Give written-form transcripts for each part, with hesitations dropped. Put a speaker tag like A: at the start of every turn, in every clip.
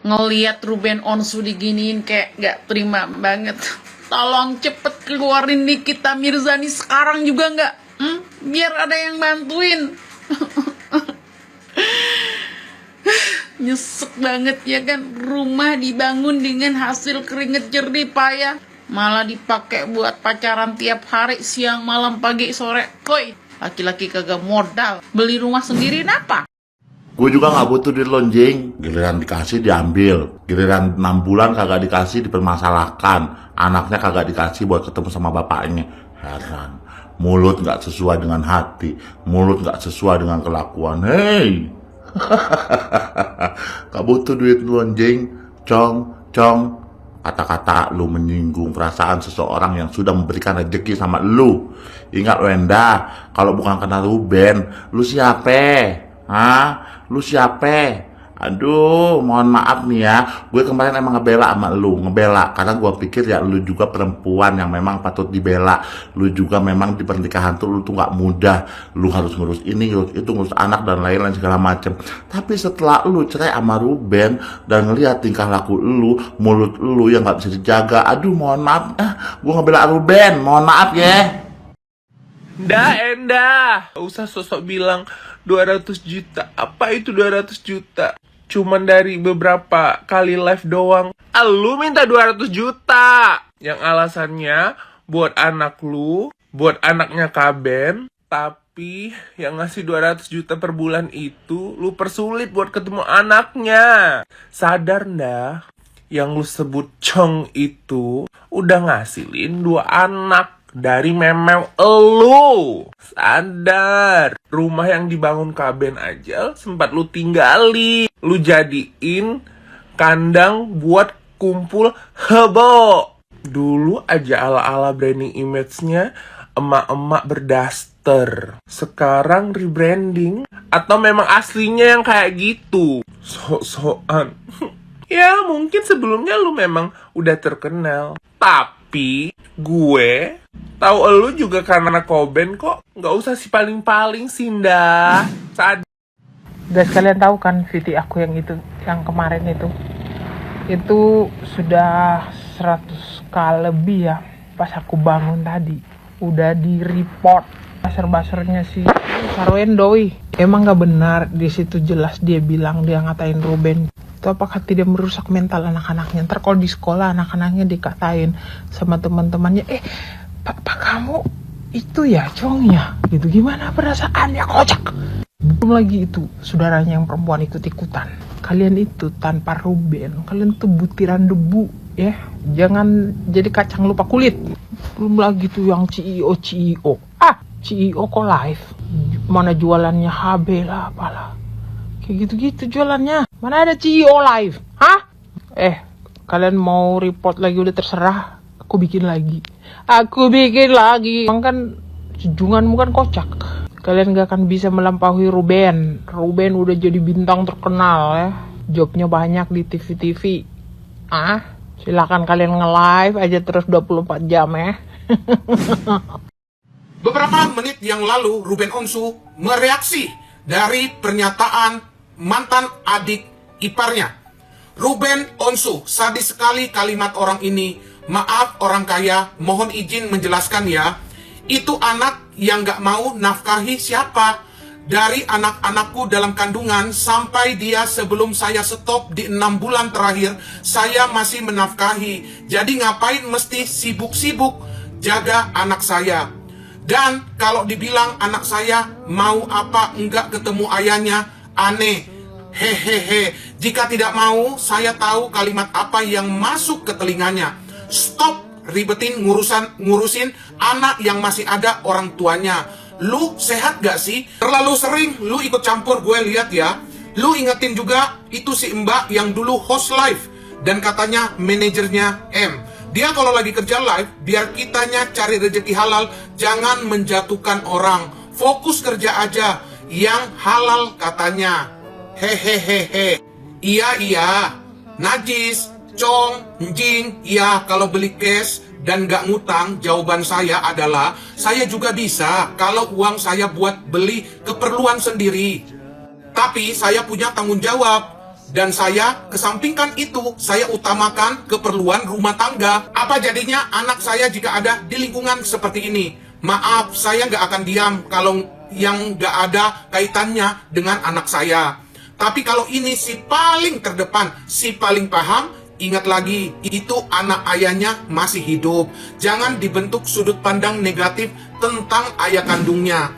A: Ngeliat Ruben Onsu diginiin kayak gak terima banget. Tolong cepet keluarin Nikita Mirzani sekarang juga gak? Biar ada yang bantuin. Nyesek banget ya kan, rumah dibangun dengan hasil keringet jernih payah, malah dipakai buat pacaran tiap hari, siang malam pagi sore. Koi, laki-laki kagak modal, beli rumah sendiri apa?
B: Gue juga gak butuh duit lonjing. Giliran dikasih diambil, giliran 6 bulan kagak dikasih dipermasalahkan, anaknya kagak dikasih buat ketemu sama bapaknya. Heran, mulut gak sesuai dengan hati, mulut gak sesuai dengan kelakuan. Hei, gak butuh duit lonjing. Cong, kata-kata lu menyinggung perasaan seseorang yang sudah memberikan rezeki sama lu. Ingat Wenda, kalau bukan karena Ruben, lu siapa? Lu siapa? Aduh, mohon maaf nih ya, gue kemarin emang ngebela sama lu, karena gue pikir ya lu juga perempuan yang memang patut dibela. Lu juga memang di pernikahan tuh lu tuh gak mudah, lu harus ngurus ini, ngurus itu, ngurus anak dan lain-lain segala macem. Tapi setelah lu cerai sama Ruben dan ngeliat tingkah laku lu, mulut lu yang gak bisa dijaga, aduh mohon maaf, gue ngebela Ruben, mohon maaf ya.
C: Endah, gak usah sosok bilang 200 juta. Apa itu 200 juta? Cuman dari beberapa kali live doang. Lu minta 200 juta. Yang alasannya buat anak lu, buat anaknya Kaben. Tapi yang ngasih 200 juta per bulan itu lu persulit buat ketemu anaknya. Sadar ndah, yang lu sebut Cong itu udah ngasilin 2 anak dari memang elu. Sadar, rumah yang dibangun Kaben aja sempat lu tinggali, lu jadiin kandang buat kumpul hebo. Dulu aja ala-ala branding image-nya emak-emak berdaster. Sekarang rebranding, atau memang aslinya yang kayak gitu? Sok-sokan. Ya mungkin sebelumnya lu memang udah terkenal, tapi gue tahu elu juga karena Koben kok. Nggak usah si paling-paling Sinda.
D: Guys, kalian tahu kan VT aku yang itu, yang kemarin itu sudah 100k lebih ya. Pas aku bangun tadi udah di report baser-basernya si Sarwendoi. Emang nggak benar, di situ jelas dia bilang, dia ngatain Ruben. Itu apakah tidak merusak mental anak-anaknya? Ntar kalau di sekolah anak-anaknya dikatain sama teman-temannya, Pak kamu itu ya Cong ya, gitu. Gimana perasaannya, kocak. Belum lagi itu saudaranya yang perempuan ikut-ikutan. Kalian itu tanpa Ruben, kalian tuh butiran debu ya. Jangan jadi kacang lupa kulit. Belum lagi tuh yang CEO. CEO kok live, mana jualannya HB lah apalah, kayak gitu-gitu jualannya. Mana ada CEO live? Kalian mau report lagi udah terserah, aku bikin lagi. Emang kan junganmu kan kocak. Kalian gak akan bisa melampaui Ruben. Ruben udah jadi bintang terkenal ya, jobnya banyak di TV-TV. Silakan kalian nge-live aja terus 24 jam ya.
E: Beberapa menit yang lalu, Ruben Onsu mereaksi dari pernyataan mantan adik iparnya. Ruben Onsu, sadis sekali kalimat orang ini. Maaf orang kaya, mohon izin menjelaskan ya. Itu anak yang gak mau nafkahi siapa? Dari anak-anakku dalam kandungan sampai dia sebelum saya stop di 6 bulan terakhir, saya masih menafkahi. Jadi ngapain mesti sibuk-sibuk jaga anak saya? Dan kalau dibilang anak saya mau apa enggak ketemu ayahnya, aneh. Hehehe. Jika tidak mau, saya tahu kalimat apa yang masuk ke telinganya. Stop ribetin ngurusin anak yang masih ada orang tuanya. Lu sehat gak sih? Terlalu sering lu ikut campur, gue lihat ya. Lu ingetin juga itu si Mbak yang dulu host live dan katanya manajernya M. Dia kalau lagi kerja live, biar kitanya cari rezeki halal, jangan menjatuhkan orang. Fokus kerja aja, yang halal katanya. Hehehehe. Iya. Najis, Cong, Njing, iya kalau beli cash dan gak ngutang, jawaban saya adalah, saya juga bisa kalau uang saya buat beli keperluan sendiri. Tapi saya punya tanggung jawab. Dan saya kesampingkan itu, saya utamakan keperluan rumah tangga. Apa jadinya anak saya jika ada di lingkungan seperti ini? Maaf, saya nggak akan diam kalau yang nggak ada kaitannya dengan anak saya. Tapi kalau ini si paling terdepan, si paling paham, ingat lagi, itu anak ayahnya masih hidup. Jangan dibentuk sudut pandang negatif tentang ayah kandungnya.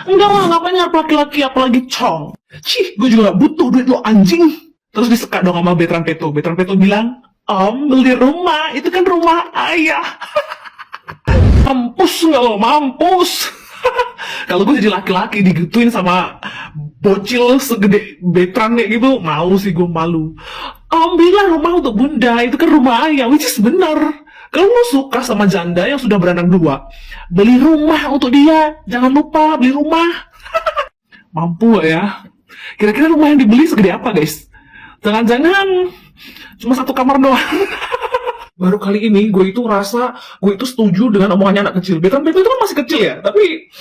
C: Enggak lah, ngapain laki-laki apalagi Chong. Cih, gue juga gak butuh duit lo anjing. Terus disekat dong sama Betran Peto. Betran Peto bilang, Om, beli rumah, itu kan rumah ayah. Mampus nggak lo, mampus. Kalau gue jadi laki-laki digituin sama bocil segede Betran kayak gitu, mau sih gue malu. Om bilang rumah untuk bunda, itu kan rumah ayah, which is benar. Kalau lo suka sama janda yang sudah beranak dua, beli rumah untuk dia. Jangan lupa beli rumah. Mampu gak ya? Kira-kira rumah yang dibeli segede apa, guys? Jangan-jangan cuma satu kamar doang. Baru kali ini gue itu rasa, gue itu setuju dengan omongannya anak kecil. Betran itu kan masih kecil ya, tapi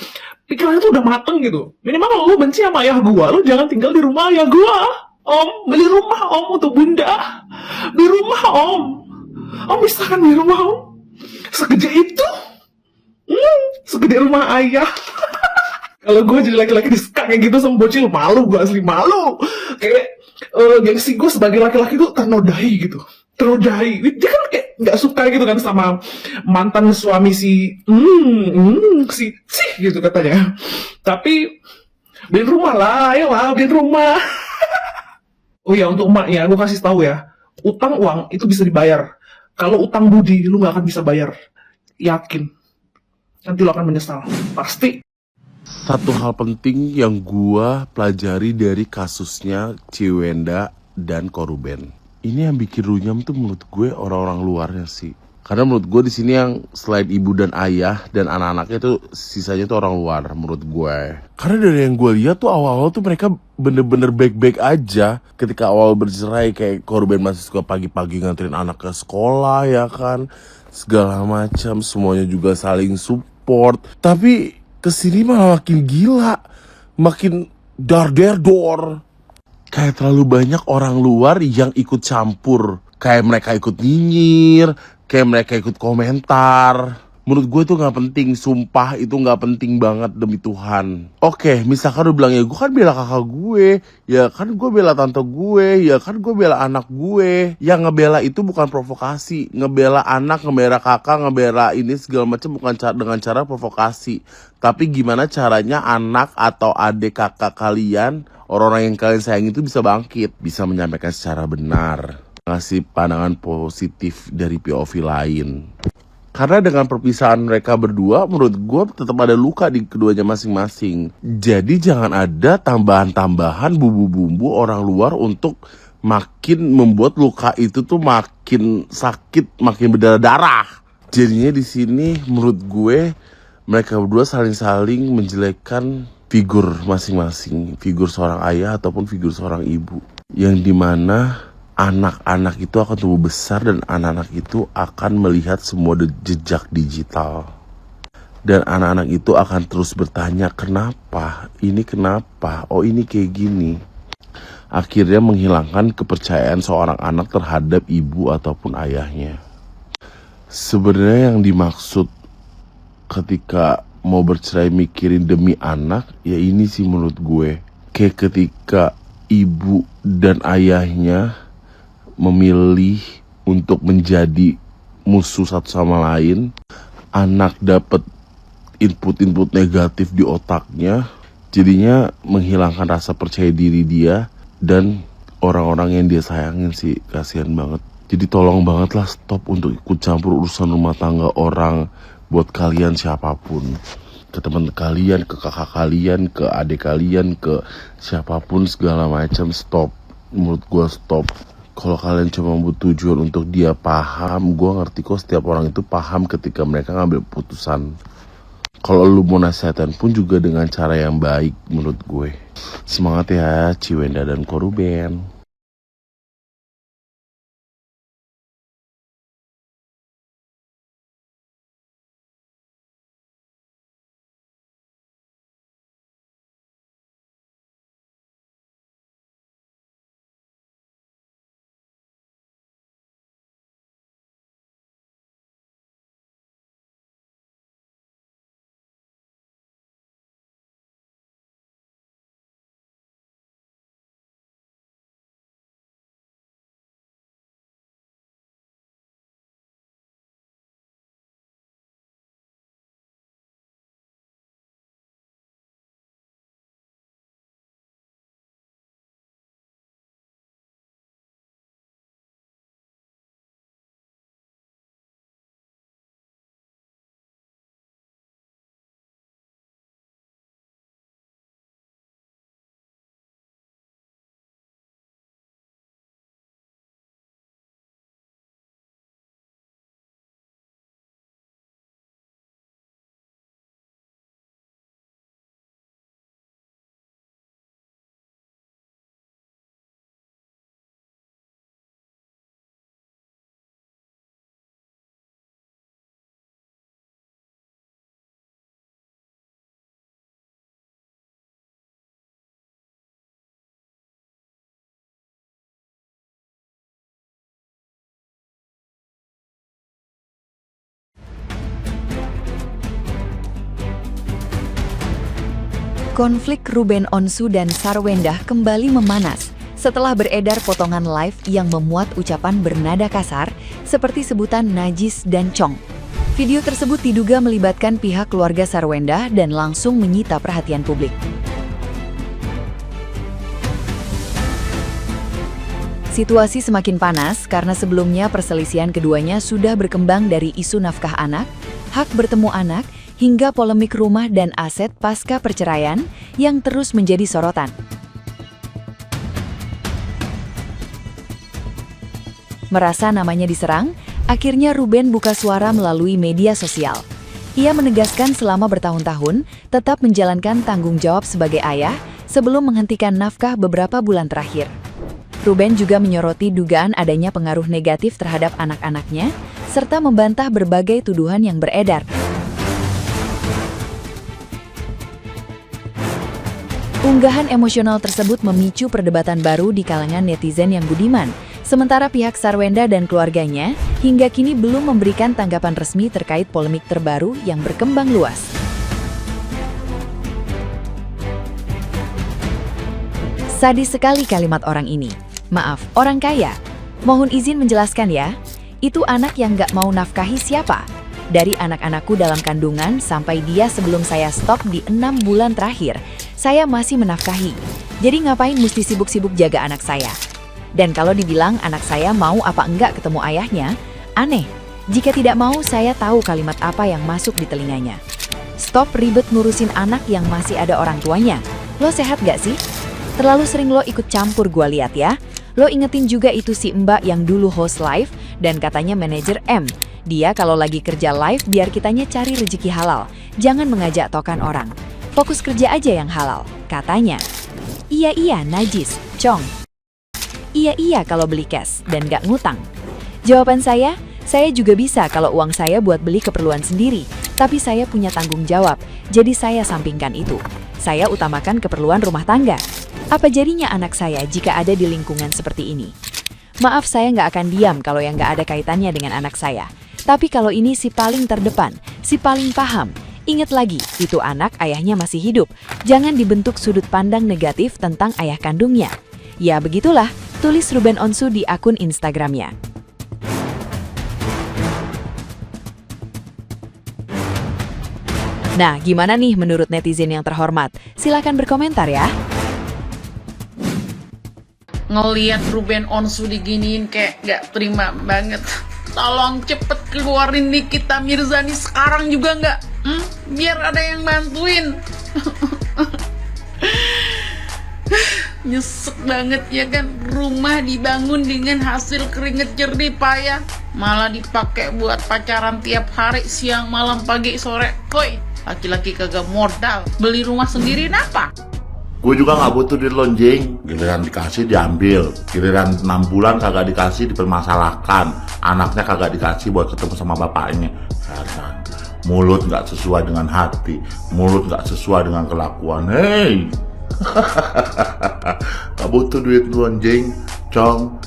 C: pikirannya tuh udah mateng gitu. Minimal kalau lo benci sama ayah gue, lo jangan tinggal di rumah ayah gue. Om, beli rumah om untuk bunda. Beli rumah om. Om bisa kan beli rumah om? Segede itu? Segede rumah ayah. Kalau gue jadi laki-laki disekak kayak gitu sama bocil, malu gue, asli malu. Kayak gengsi gue sebagai laki-laki tuh ternodai gitu. Ternodai. Dia kan kayak nggak suka gitu kan sama mantan suami si si gitu katanya. Tapi beliin rumah lah, ayolah beliin rumah. Oh ya, untuk emaknya gue kasih tahu ya, utang uang itu bisa dibayar. Kalau utang budi lu nggak akan bisa bayar. Yakin. Nanti lu akan menyesal. Pasti.
B: Satu hal penting yang gua pelajari dari kasusnya Ciwenda dan Koruben. Ini yang bikin runyam tuh menurut gue orang-orang luarnya sih. Karena menurut gue di sini yang selain ibu dan ayah dan anak-anaknya tuh sisanya tuh orang luar menurut gue. Karena dari yang gue lihat tuh awal-awal tuh mereka bener-bener baik-baik aja. Ketika awal bercerai kayak Koruben masih suka pagi-pagi nganterin anak ke sekolah ya kan. Segala macam, semuanya juga saling support. Tapi kesini malah makin gila, makin dar-der-dor. Kayak terlalu banyak orang luar yang ikut campur. Kayak mereka ikut nyinyir, kayak mereka ikut komentar. Menurut gue itu gak penting, sumpah itu gak penting banget demi Tuhan. Oke, misalkan lu bilang ya gue kan bela kakak gue, ya kan gue bela tante gue, ya kan gue bela anak gue. Yang ngebela itu bukan provokasi, ngebela anak, ngebela kakak, ngebela ini segala macam bukan dengan cara provokasi. Tapi gimana caranya anak atau adik kakak kalian, orang-orang yang kalian sayang itu bisa bangkit, bisa menyampaikan secara benar, ngasih pandangan positif dari POV lain. Karena dengan perpisahan mereka berdua, menurut gue tetap ada luka di keduanya masing-masing. Jadi jangan ada tambahan-tambahan bumbu-bumbu orang luar untuk makin membuat luka itu tuh makin sakit, makin berdarah-darah. Jadinya di sini menurut gue mereka berdua saling-saling menjelekkan figur masing-masing, figur seorang ayah ataupun figur seorang ibu, yang dimana anak-anak itu akan tumbuh besar dan anak-anak itu akan melihat semua jejak digital. Dan anak-anak itu akan terus bertanya, kenapa? Ini kenapa? Oh ini kayak gini. Akhirnya menghilangkan kepercayaan seorang anak terhadap ibu ataupun ayahnya. Sebenarnya yang dimaksud ketika mau bercerai mikirin demi anak, ya ini sih menurut gue. Kayak ketika ibu dan ayahnya memilih untuk menjadi musuh satu sama lain, anak dapat input-input negatif di otaknya, jadinya menghilangkan rasa percaya diri dia dan orang-orang yang dia sayangin sih. Kasihan banget. Jadi tolong banget lah stop untuk ikut campur urusan rumah tangga orang. Buat kalian siapapun, ke teman kalian, ke kakak kalian, ke adik kalian, ke siapapun segala macam, stop. Menurut gue stop. Kalau kalian cuma butuh tujuan untuk dia paham, gue ngerti kok setiap orang itu paham ketika mereka ngambil putusan. Kalau lu mau nasihatin pun juga dengan cara yang baik menurut gue. Semangat ya Ciwenda dan Koruben.
F: Konflik Ruben Onsu dan Sarwendah kembali memanas setelah beredar potongan live yang memuat ucapan bernada kasar seperti sebutan najis dan cong. Video tersebut diduga melibatkan pihak keluarga Sarwendah dan langsung menyita perhatian publik. Situasi semakin panas karena sebelumnya perselisihan keduanya sudah berkembang dari isu nafkah anak, hak bertemu anak, hingga polemik rumah dan aset pasca perceraian yang terus menjadi sorotan. Merasa namanya diserang, akhirnya Ruben buka suara melalui media sosial. Ia menegaskan selama bertahun-tahun tetap menjalankan tanggung jawab sebagai ayah sebelum menghentikan nafkah beberapa bulan terakhir. Ruben juga menyoroti dugaan adanya pengaruh negatif terhadap anak-anaknya, serta membantah berbagai tuduhan yang beredar. Unggahan emosional tersebut memicu perdebatan baru di kalangan netizen yang budiman, sementara pihak Sarwendah dan keluarganya hingga kini belum memberikan tanggapan resmi terkait polemik terbaru yang berkembang luas. Sadis sekali kalimat orang ini. Maaf, orang kaya. Mohon izin menjelaskan ya, itu anak yang gak mau nafkahi siapa? Dari anak-anakku dalam kandungan sampai dia sebelum saya stop di 6 bulan terakhir, saya masih menafkahi. Jadi ngapain mesti sibuk-sibuk jaga anak saya? Dan kalau dibilang anak saya mau apa enggak ketemu ayahnya, aneh. Jika tidak mau, saya tahu kalimat apa yang masuk di telinganya. Stop ribet ngurusin anak yang masih ada orang tuanya. Lo sehat gak sih? Terlalu sering lo ikut campur gua lihat ya. Lo ingetin juga itu si mbak yang dulu host live dan katanya manajer M. Dia kalau lagi kerja live biar kitanya cari rezeki halal. Jangan mengajak tokan orang. Fokus kerja aja yang halal, katanya. Iya, najis, cong. Iya kalau beli cash dan gak ngutang. Jawaban saya juga bisa kalau uang saya buat beli keperluan sendiri. Tapi saya punya tanggung jawab, jadi saya sampingkan itu. Saya utamakan keperluan rumah tangga. Apa jadinya anak saya jika ada di lingkungan seperti ini? Maaf, saya nggak akan diam kalau yang nggak ada kaitannya dengan anak saya. Tapi kalau ini si paling terdepan, si paling paham. Ingat lagi, itu anak ayahnya masih hidup. Jangan dibentuk sudut pandang negatif tentang ayah kandungnya. Ya begitulah, tulis Ruben Onsu di akun Instagramnya. Nah, gimana nih menurut netizen yang terhormat? Silahkan berkomentar ya.
A: Ngeliat Ruben Onsu diginiin kayak gak terima banget. Tolong cepet keluarin Nikita Mirzani sekarang juga nggak? Biar ada yang bantuin. Nyesek banget ya kan, rumah dibangun dengan hasil keringet jernih payah, malah dipakai buat pacaran tiap hari, siang, malam, pagi, sore. Koi, laki-laki kagak modal, beli rumah sendiri apa?
B: Gue juga gak butuh duit lonjing. Giliran dikasih diambil, giliran 6 bulan kagak dikasih dipermasalahkan, anaknya kagak dikasih buat ketemu sama bapaknya. Heran, mulut gak sesuai dengan hati, mulut gak sesuai dengan kelakuan. Hei, gak butuh duit lonjing, cong.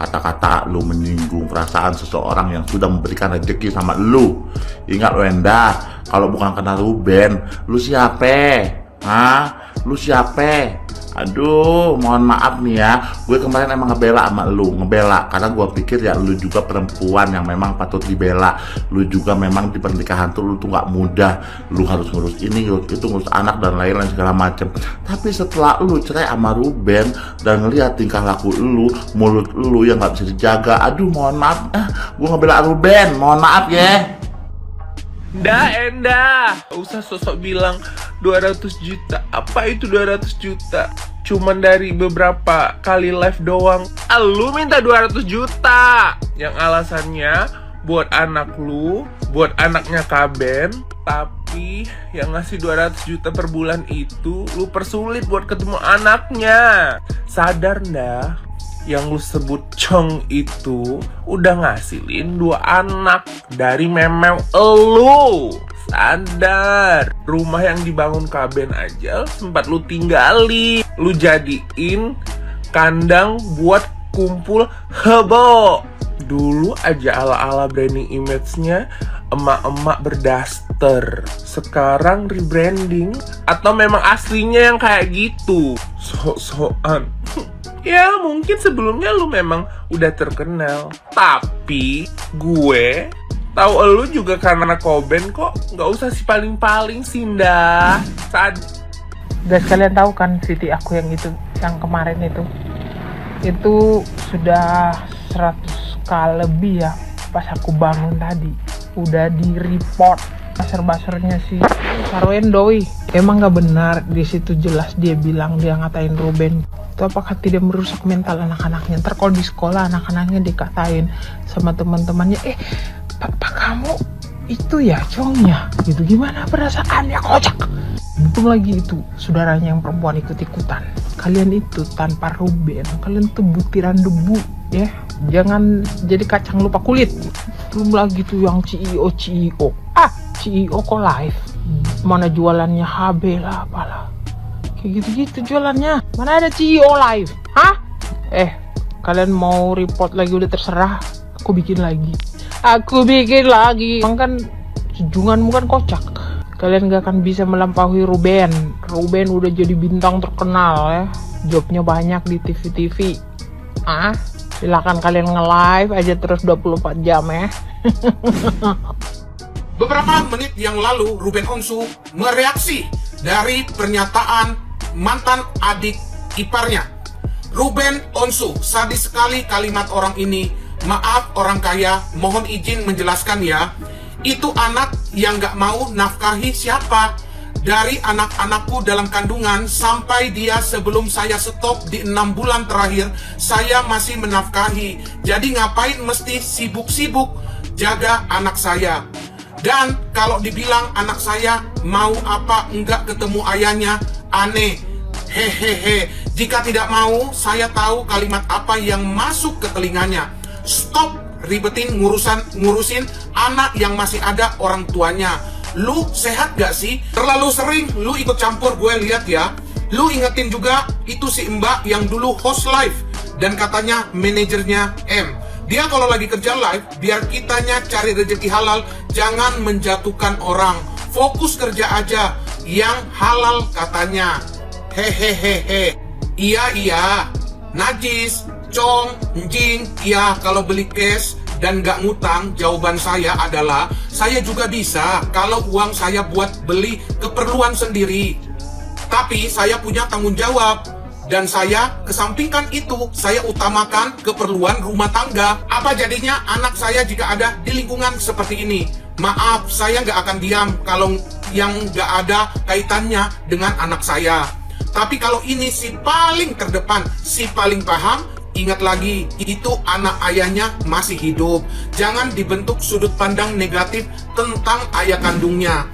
B: Kata-kata lu menyinggung perasaan seseorang yang sudah memberikan rezeki sama lu. Ingat Wenda, kalau bukan karena Ruben, lu siapa? Lu siapa? Aduh, mohon maaf nih ya, gue kemarin emang ngebela sama lu, karena gue pikir ya lu juga perempuan yang memang patut dibela. Lu juga memang di pernikahan tuh lu tuh gak mudah, lu harus ngurus ini, ngurus itu, ngurus anak dan lain-lain segala macem. Tapi setelah lu cerai sama Ruben dan ngelihat tingkah laku lu, mulut lu yang gak bisa dijaga, aduh mohon maaf, gue ngebela Ruben, mohon maaf ya.
C: Enda, usah sosok bilang 200 juta. Apa itu 200 juta? Cuman dari beberapa kali live doang. Lu minta 200 juta. Yang alasannya buat anak lu, buat anaknya Kaben. Tapi yang ngasih 200 juta per bulan itu lu persulit buat ketemu anaknya. Sadar ndah? Yang lu sebut cong itu udah ngasilin 2 anak dari memang elu. Sadar, rumah yang dibangun Kaben aja sempat lu tinggali, lu jadiin kandang buat kumpul hebo. Dulu aja ala-ala branding image-nya emak-emak berdaster. Sekarang rebranding atau memang aslinya yang kayak gitu? Sok-sokan. Ya mungkin sebelumnya lu memang udah terkenal, tapi gue tahu lu juga karena Koben kok. Nggak usah si paling-paling Sinda.
D: Guys, kalian tahu kan VT aku yang itu, yang kemarin itu sudah 100k lebih ya. Pas aku bangun tadi udah di report baser-basernya si Sarwendoi. Emang nggak benar, di situ jelas dia bilang, dia ngatain Ruben. Itu apakah tidak merusak mental anak-anaknya? Ntar kalau di sekolah anak-anaknya dikatain sama teman-temannya, papa kamu itu ya cowoknya gitu, gimana perasaannya, kocak. Belum lagi itu saudaranya yang perempuan ikut-ikutan. Kalian itu tanpa Ruben, kalian tuh butiran debu ya, jangan jadi kacang lupa kulit. Belum lagi tuh yang CEO CEO kok live, mana jualannya HB lah apalah, kayak gitu-gitu jualannya. Mana ada CEO live, hah? Kalian mau report lagi udah terserah, aku bikin lagi. Emang kan junganmu kan kocak. Kalian gak akan bisa melampaui Ruben. Ruben udah jadi bintang terkenal ya, jobnya banyak di TV-TV. Silakan kalian nge-live aja terus 24 jam ya.
E: Beberapa menit yang lalu, Ruben Onsu mereaksi dari pernyataan mantan adik iparnya. Ruben Onsu, sadis sekali kalimat orang ini. Maaf orang kaya, mohon izin menjelaskan ya. Itu anak yang gak mau nafkahi siapa? Dari anak-anakku dalam kandungan sampai dia sebelum saya stop di 6 bulan terakhir, saya masih menafkahi. Jadi ngapain mesti sibuk-sibuk jaga anak saya? Dan kalau dibilang anak saya mau apa enggak ketemu ayahnya, aneh. Hehehe. Jika tidak mau, saya tahu kalimat apa yang masuk ke telinganya. Stop ribetin ngurusin anak yang masih ada orang tuanya. Lu sehat gak sih? Terlalu sering lu ikut campur, gue lihat ya. Lu ingetin juga itu si Mbak yang dulu host live dan katanya manajernya M. Dia kalau lagi kerja live, biar kitanya cari rezeki halal, jangan menjatuhkan orang. Fokus kerja aja, yang halal katanya. Hehehehe. Iya. Najis, cong, njing, iya kalau beli cash dan gak ngutang, jawaban saya adalah saya juga bisa kalau uang saya buat beli keperluan sendiri. Tapi saya punya tanggung jawab. Dan saya kesampingkan itu, saya utamakan keperluan rumah tangga. Apa jadinya anak saya jika ada di lingkungan seperti ini? Maaf, saya nggak akan diam kalau yang nggak ada kaitannya dengan anak saya. Tapi kalau ini si paling terdepan, si paling paham, ingat lagi, itu anak ayahnya masih hidup. Jangan dibentuk sudut pandang negatif tentang ayah kandungnya.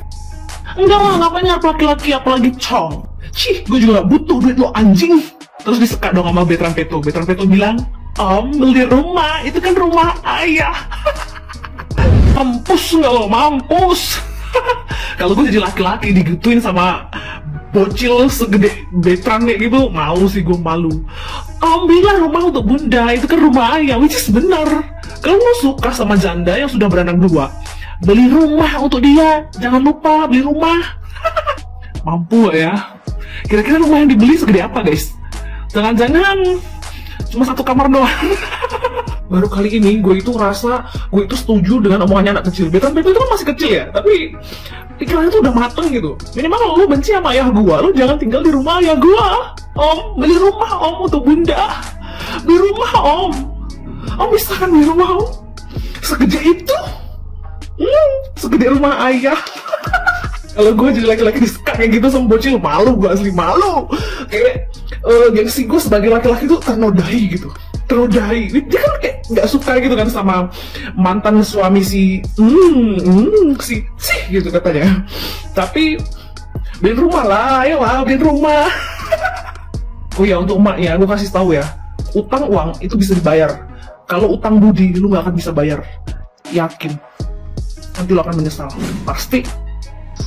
G: Enggak lah, ngapain laki-laki apalagi cong. Cih, gue juga gak butuh duit lo anjing. Terus disekat dong sama Betran Peto. Betran Peto bilang, Om beli rumah, itu kan rumah ayah. Mampus nggak lo, mampus. Kalau gue jadi laki-laki digituin sama bocil segede Betran kayak gitu, malu sih gue, malu. Om bilang rumah untuk bunda, itu kan rumah ayah, which is benar. Kalau lo suka sama janda yang sudah beranak 2, beli rumah untuk dia, jangan lupa beli rumah. Mampu ya. Kira-kira rumah yang dibeli segede apa guys? Jangan-jangan cuma 1 kamar doang. Baru kali ini gue itu rasa, gue itu setuju dengan omongannya anak kecil. Betran Peto itu kan masih kecil ya, tapi pikirannya tuh udah mateng gitu. Minimal kalau lu benci sama ayah gue, lu jangan tinggal di rumah ayah gue. Om, beli rumah om untuk bunda. Beli rumah om. Om bisa kan beli rumah om? Segede itu? Segede rumah ayah. Kalau gue jadi laki-laki disekat kayak gitu sama bocil, malu gue, asli malu. Kayak gengsi gue sebagai laki-laki tuh ternodai gitu. Ternodai. Dia kan kayak gak suka gitu kan sama mantan suami si gitu katanya. Tapi beli rumah lah, ayolah beli rumah. Oh ya, untuk emak ya, gue kasih tahu ya, utang uang itu bisa dibayar. Kalau utang budi lu gak akan bisa bayar. Yakin. Nanti lu akan menyesal. Pasti.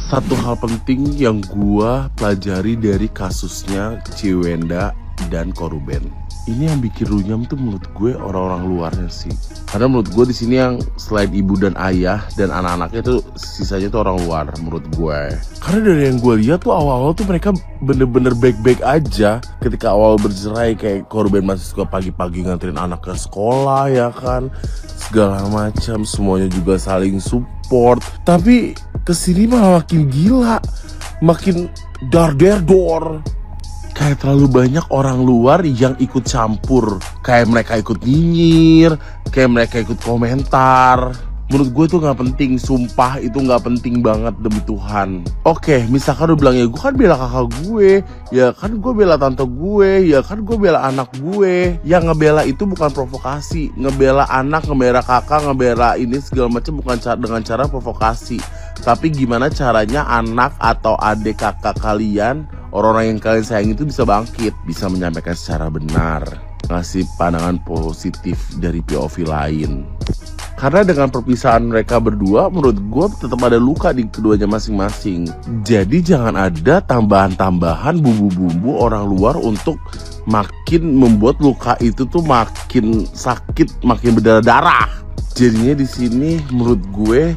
H: Satu hal penting yang gua pelajari dari kasusnya Ciwenda dan Koruben. ini yang bikin runyam tuh menurut gue orang-orang luarnya sih. Karena menurut gue di sini yang selain ibu dan ayah dan anak-anaknya tuh sisanya tuh orang luar menurut gue. Karena dari yang gue lihat tuh awal-awal tuh mereka bener-bener baik-baik aja. Ketika awal bercerai kayak korban masih suka pagi-pagi nganterin anak ke sekolah ya kan, segala macam, semuanya juga saling support. Tapi kesini malah makin gila, makin dar-der-dor. Kayak terlalu banyak orang luar yang ikut campur. Kayak mereka ikut nyinyir, kayak mereka ikut komentar. Menurut gue itu gak penting, sumpah itu gak penting banget demi Tuhan. Oke, misalkan lu bilang ya gue kan bela kakak gue, ya kan gue bela tante gue, ya kan gue bela anak gue. Yang ngebela itu bukan provokasi. Ngebela anak, ngebela kakak, ngebela ini segala macam bukan dengan cara provokasi. Tapi gimana caranya anak atau adik kakak kalian, orang-orang yang kalian sayang itu bisa bangkit, bisa menyampaikan secara benar, ngasih pandangan positif dari POV lain. Karena dengan perpisahan mereka berdua, menurut gue tetap ada luka di keduanya masing-masing. Jadi jangan ada tambahan-tambahan bumbu-bumbu orang luar untuk makin membuat luka itu tuh makin sakit, makin berdarah-darah. Jadinya di sini menurut gue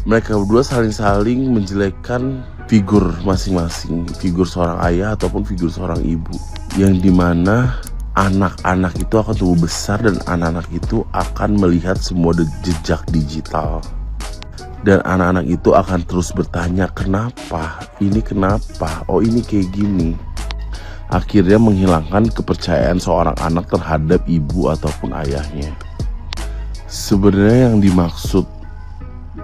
H: mereka berdua saling-saling menjelekkan figur masing-masing, figur seorang ayah ataupun figur seorang ibu, yang dimana anak-anak itu akan tumbuh besar dan anak-anak itu akan melihat semua jejak digital, dan anak-anak itu akan terus bertanya kenapa, oh ini kayak gini. Akhirnya menghilangkan kepercayaan seorang anak terhadap ibu ataupun ayahnya. Sebenarnya yang dimaksud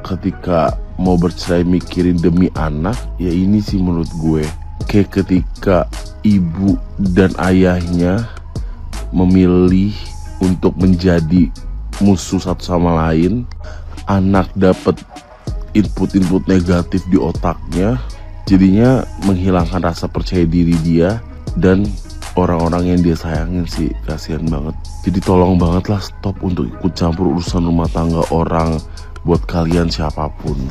H: ketika mau bercerai mikirin demi anak, ya ini sih menurut gue. Kayak ketika ibu dan ayahnya memilih untuk menjadi musuh satu sama lain, anak dapat input-input negatif di otaknya, jadinya menghilangkan rasa percaya diri dia dan orang-orang yang dia sayangin sih. Kasihan banget. Jadi tolong banget lah stop untuk ikut campur urusan rumah tangga orang. Buat kalian siapapun,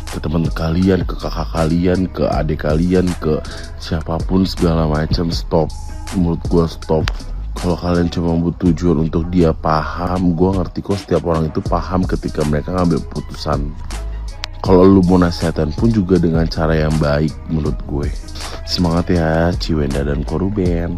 H: ke teman kalian, ke kakak kalian, ke adik kalian, ke siapapun segala macam, stop. Menurut gue stop. Kalau kalian cuma butuh tujuan untuk dia paham, gue ngerti kok setiap orang itu paham ketika mereka ngambil putusan. Kalau lu mau nasihatin pun juga dengan cara yang baik menurut gue. Semangat ya Ciwenda dan Koruben.